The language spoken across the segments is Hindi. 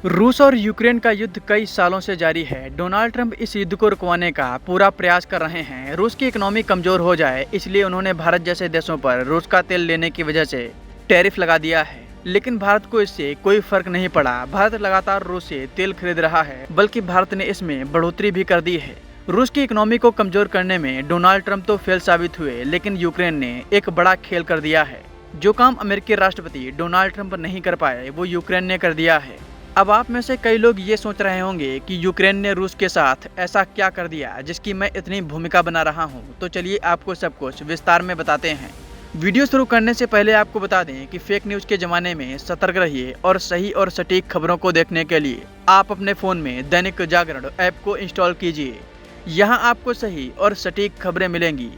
रूस और यूक्रेन का युद्ध कई सालों से जारी है। डोनाल्ड ट्रंप इस युद्ध को रुकवाने का पूरा प्रयास कर रहे हैं। रूस की इकोनॉमी कमजोर हो जाए इसलिए उन्होंने भारत जैसे देशों पर रूस का तेल लेने की वजह से टैरिफ लगा दिया है, लेकिन भारत को इससे कोई फर्क नहीं पड़ा। भारत लगातार रूस से तेल खरीद रहा है, बल्कि भारत ने इसमें बढ़ोतरी भी कर दी है। रूस की इकोनॉमी को कमजोर करने में डोनाल्ड ट्रंप तो फेल साबित हुए, लेकिन यूक्रेन ने एक बड़ा खेल कर दिया है। जो काम अमेरिकी राष्ट्रपति डोनाल्ड ट्रंप नहीं कर पाए वो यूक्रेन ने कर दिया है। अब आप में से कई लोग ये सोच रहे होंगे कि यूक्रेन ने रूस के साथ ऐसा क्या कर दिया जिसकी मैं इतनी भूमिका बना रहा हूँ। तो चलिए आपको सब कुछ विस्तार में बताते हैं। वीडियो शुरू करने से पहले आपको बता दें कि फेक न्यूज़ के ज़माने में सतर्क रहिए और सही और सटीक खबरों को देखने के लिए आप अपने फ़ोन में दैनिक जागरण ऐप को इंस्टॉल कीजिए। यहाँ आपको सही और सटीक खबरें मिलेंगी।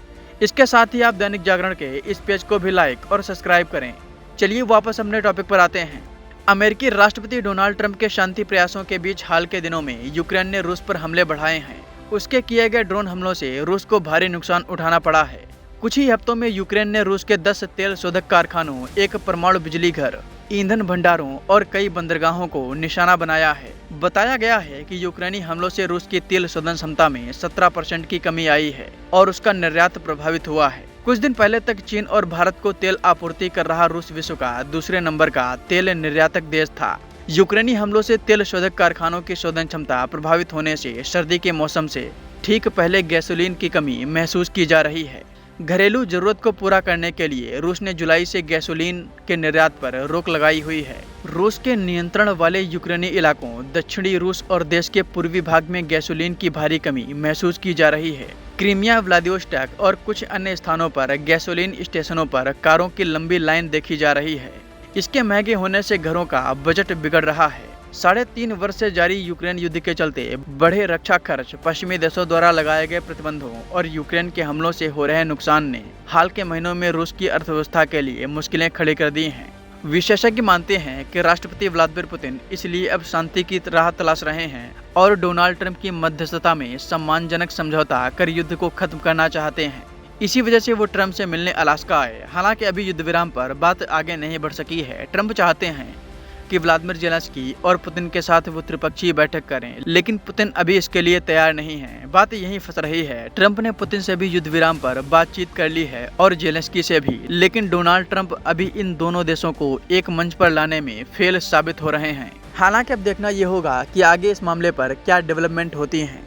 इसके साथ ही आप दैनिक जागरण के इस पेज को भी लाइक और सब्सक्राइब करें। चलिए वापस अपने टॉपिक पर आते हैं। अमेरिकी राष्ट्रपति डोनाल्ड ट्रंप के शांति प्रयासों के बीच हाल के दिनों में यूक्रेन ने रूस पर हमले बढ़ाए हैं। उसके किए गए ड्रोन हमलों से रूस को भारी नुकसान उठाना पड़ा है। कुछ ही हफ्तों में यूक्रेन ने रूस के 10 तेल शोधक कारखानों, एक परमाणु बिजली घर, ईंधन भंडारों और कई बंदरगाहों को निशाना बनाया है। बताया गया है कि यूक्रेनी हमलों से रूस की तेल शोधन क्षमता में 17% की कमी आई है और उसका निर्यात प्रभावित हुआ है। कुछ दिन पहले तक चीन और भारत को तेल आपूर्ति कर रहा रूस विश्व का दूसरे नंबर का तेल निर्यातक देश था। यूक्रेनी हमलों से तेल शोधक कारखानों की शोधन क्षमता प्रभावित होने से सर्दी के मौसम से ठीक पहले गैसोलीन की कमी महसूस की जा रही है। घरेलू जरूरत को पूरा करने के लिए रूस ने जुलाई से गैसोलीन के निर्यात पर रोक लगाई हुई है। रूस के नियंत्रण वाले यूक्रेनी इलाकों, दक्षिणी रूस और देश के पूर्वी भाग में गैसोलीन की भारी कमी महसूस की जा रही है। क्रीमिया, व्लादिवोस्टॉक और कुछ अन्य स्थानों पर गैसोलीन स्टेशनों पर कारों की लंबी लाइन देखी जा रही है। इसके महंगे होने से घरों का बजट बिगड़ रहा है। 3.5 वर्ष से जारी यूक्रेन युद्ध के चलते बढ़े रक्षा खर्च, पश्चिमी देशों द्वारा लगाए गए प्रतिबंधों और यूक्रेन के हमलों से हो रहे नुकसान ने हाल के महीनों में रूस की अर्थव्यवस्था के लिए मुश्किलें खड़ी कर दी हैं। विशेषज्ञ मानते हैं कि राष्ट्रपति व्लादिमीर पुतिन इसलिए अब शांति की राह तलाश रहे हैं और डोनाल्ड ट्रंप की मध्यस्थता में सम्मानजनक समझौता कर युद्ध को खत्म करना चाहते हैं। इसी वजह से वो ट्रंप से मिलने अलास्का आए। हालांकि अभी युद्ध विराम पर बात आगे नहीं बढ़ सकी है। ट्रंप चाहते हैं कि व्लादिमीर ज़ेलेंस्की और पुतिन के साथ वो त्रिपक्षीय बैठक करें, लेकिन पुतिन अभी इसके लिए तैयार नहीं है। बात यहीं फंस रही है। ट्रंप ने पुतिन से भी युद्ध विराम पर बातचीत कर ली है और ज़ेलेंस्की से भी, लेकिन डोनाल्ड ट्रंप अभी इन दोनों देशों को एक मंच पर लाने में फेल साबित हो रहे हैं। हालांकि अब देखना ये होगा कि आगे इस मामले पर क्या डेवलपमेंट होती हैं।